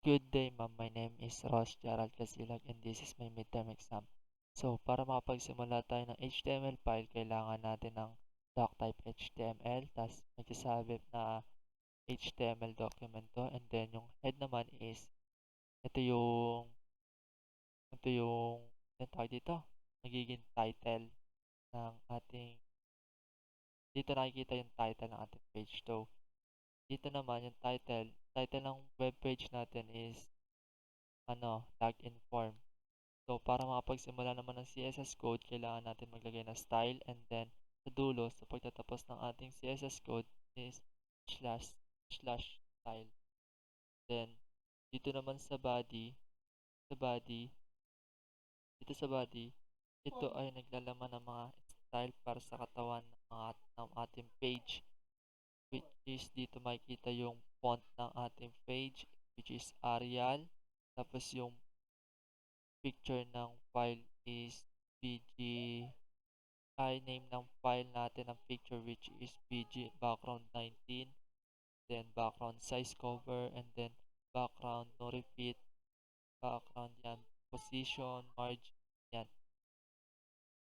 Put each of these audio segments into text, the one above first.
Good day, ma'am. My name is Ross Gerald Casilag and this is my midterm exam. So, para makapagsimula tayo ng HTML file, kailangan natin ng doctype HTML, tapos magsasabi na HTML document to, and then yung head naman is, ito yung, ito yung, yung tawag dito, magiging title ng ating, dito nakikita yung title ng ating page. So, dito naman yung title ng web page natin is, login form. So, para makapagsimula naman ng CSS code, kailangan natin maglagay ng style and then sa dulo, sa pagtatapos ng ating CSS code is slash slash style. Then, dito naman sa body, dito sa body, ito ay naglalaman ng mga style para sa katawan ng ating page, which is dito makikita yung font ng ating page, which is Arial. Tapos yung picture ng file is BG name ng file natin ng picture which is BG background 19, then background size cover, and then background no repeat, background yan, position, margin, yan,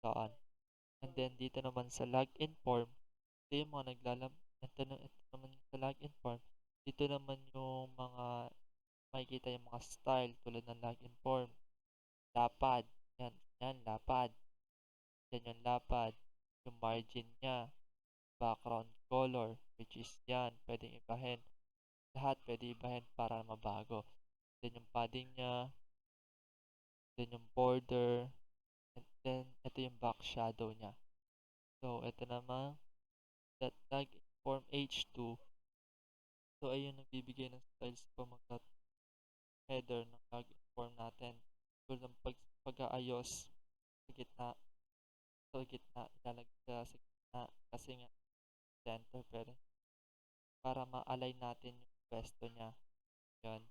saan. And then dito naman sa login form, ito yung mga ito naman sa login form, dito naman yung mga makikita yung mga style tulad ng login form, lapad, yan, lapad, yan yung lapad, yung margin niya, background color, which is yan, pwedeng ibahin. Lahat pwede ibahin para mabago. Then yung padding niya, then yung border, and then ito yung back shadow niya. So, ito naman, that tag form H2. So, ayun nagbibigay ng styles pa header ng login form natin. So, ng pag-aayos sa gitna, ilalagay sa gitna kasi nga center pero para ma-align natin yung pwesto niya. Yun.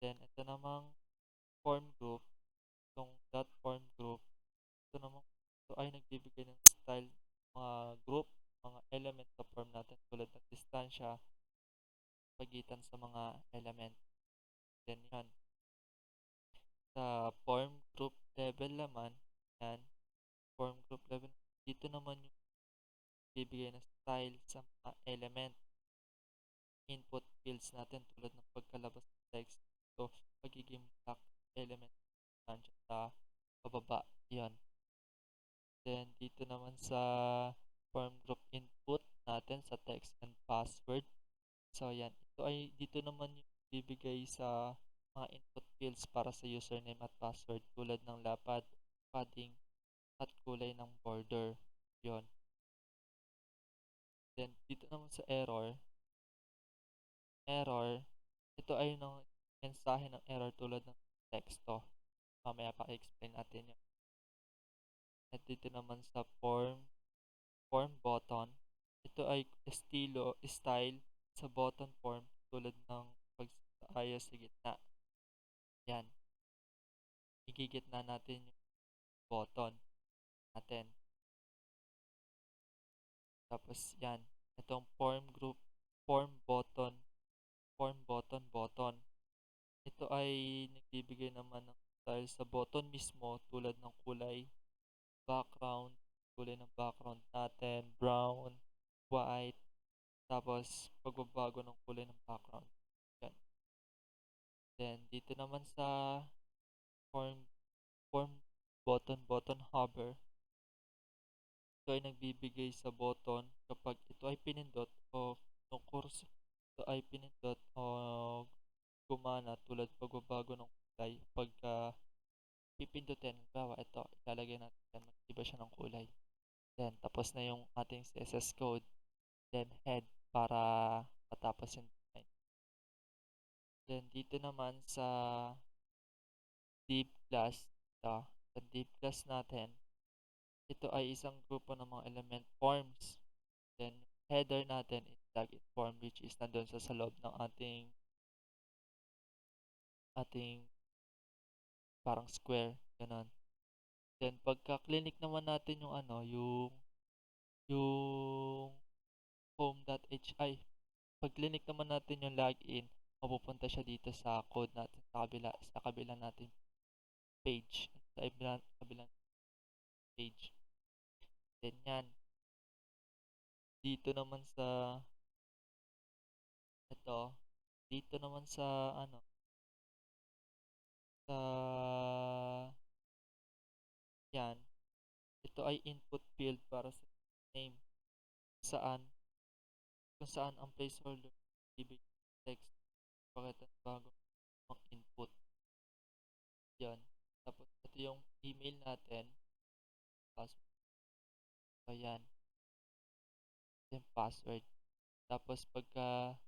Then, ito namang form group, itong dot form group, ito ay nagbibigay ng style, mga group, mga element sa form natin tulad ng distansya, pagitan sa mga element. Then, yan. Sa form group level naman, yan, form group level, dito naman yung bibigay ng style sa mga element, input fields natin tulad ng pagkalabas ng text. So, pagiging black element nandiyan sa pababa. Yan. Then, dito naman sa form group input natin sa text and password. So, yan. Ito ay, dito naman yung bibigay sa mga input fields para sa username at password tulad ng lapad, padding, at kulay ng border. Yon. Then, dito naman sa error, ito ay ng mensahe ng error tulad ng teksto. Mamaya pa explain natin yun. At dito naman sa form button, ito ay style sa button form tulad ng pag-ayos sa gitna. Yan. Igigitna natin yung button natin. Tapos yan. Itong form group, form button. Ito ay nagbibigay naman ng style sa button mismo tulad ng background, kulay ng background natin, brown, white, tapos pagbabago ng kulay ng background. Yan. Then, dito naman sa form, form button hover, ito ay nagbibigay sa button kapag ito ay pinindot o yung course ito ay pinindot o gumana tulad pagbabago ng kulay. Pagka pipindutin, bawa ito, ilalagay natin yan, mag-iba siya ng kulay. Then, tapos na yung ating CSS code. Then, head para matapos yung design. Then, dito naman sa div class, sa div class natin, ito ay isang grupo ng mga element forms. Then, header natin is login form which is nandun sa loob ng ating parang square, ganun. Then, pagka-clinic naman natin yung yung home.hi, pag clinic naman natin yung login, mapupunta siya dito sa code natin sa kabila nating page, sa kabilang page. Then yan, dito naman sa ito, dito naman sa ano, sa yan, ito ay input field para sa name, saan, kung saan ang placeholder ibig text, pakita bago mag-input. Yan. Tapos ito yung email natin, password. Ayan, yung password. Tapos pagka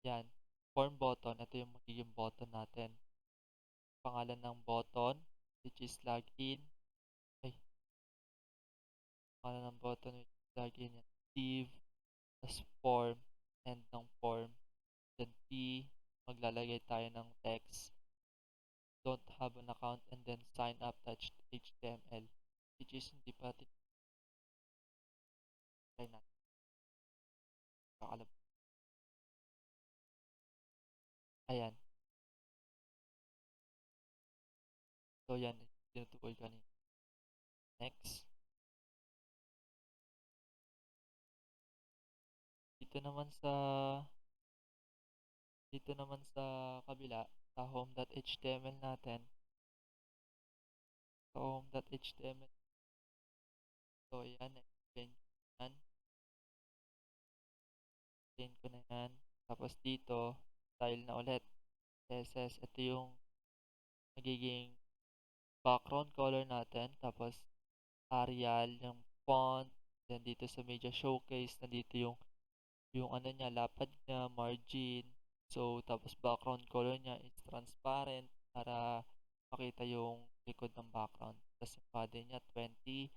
yan, form button, ito yung magiging button natin. Pangalan ng button, which is login. Ay, pangalan ng button, which is login. Yan. Div, tas form, end ng form. Then P, maglalagay tayo ng text. Don't have an account and then sign up HTML. Which is hindi pa try natin. Kakalab. Ayan. So yan, tinutukoy ko kanina. Next. Dito naman sa kabila, sa home.html natin. Sa home.html. So yan, explain ko na yan. Tapos dito, style na ulit. CSS, ito yung magiging background color natin. Tapos Arial, yung font. Then dito sa media showcase, nandito yung ano niya, lapad niya, margin. So, tapos background color niya is transparent para makita yung likod ng background. Tapos yung body niya, 20.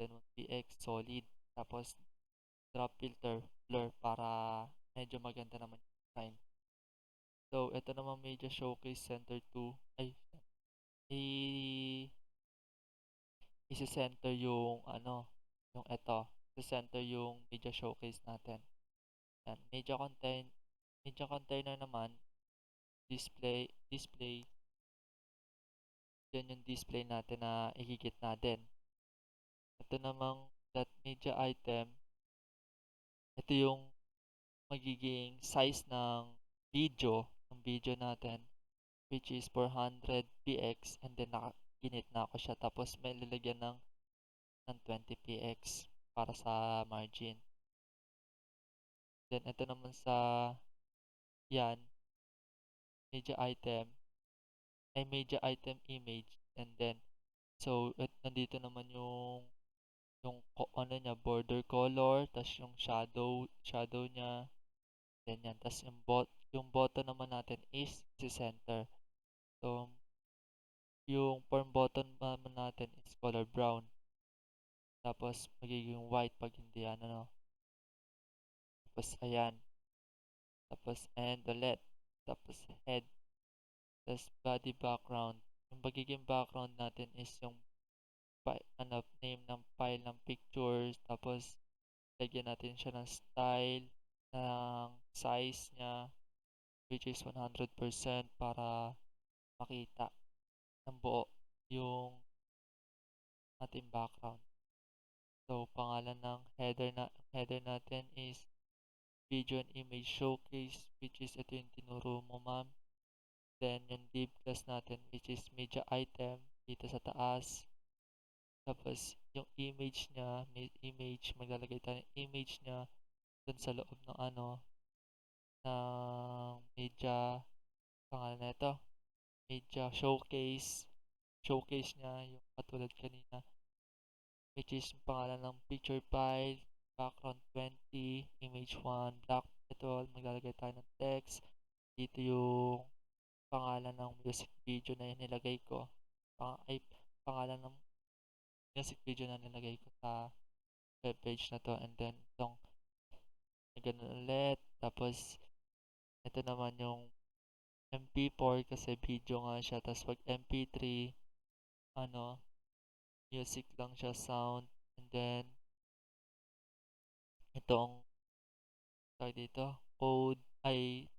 Then 1px, solid. Tapos drop filter, blur para medyo maganda naman yung design. So, ito naman media showcase center 2. Ay, isi-center yung ano, yung ito. Isi-center yung media showcase natin. Yan, media container naman, display, yan yung display natin na ihigit natin. Ito namang media item, ito yung magiging size ng video natin, which is 400px, and then init na ako siya, tapos may lalagyan ng 20px para sa margin. Then ito naman sa yan, media item image, and then so nandito naman yung ano niya, border color, tas yung shadow niya, ganyan. Tas yung button naman natin is si center. So yung form button naman natin is color brown. Tapos magiging white pag hindi ano. Tapos ayan. Tapos end ulit. Tapos head. Tapos body background. Yung magiging background natin is yung name ng file ng pictures. Tapos lagyan natin siya ng style, ng size niya, which is 100% para makita ng buo yung ating background. So, pangalan ng header natin is video and image showcase, which is ito yung tinuro mo, ma'am. Then, yung div class natin, which is media item, dito sa taas. Tapos, yung image niya, maglalagay tayo ng image niya dun sa loob ng media, pangalan na ito, media showcase. Showcase niya, yung katulad kanina, which is pangalan ng picture file, background 20, image 1, black. Ito, maglalagay tayo ng text. Dito yung pangalan ng music video na nilagay ko. Pangalan ng music video na nilagay ko sa webpage na to. And then, itong ganun ulit. Tapos, ito naman yung MP4 kasi video nga siya. Tapos, pag MP3, music lang siya, sound. And then, itong tawag dito, code ay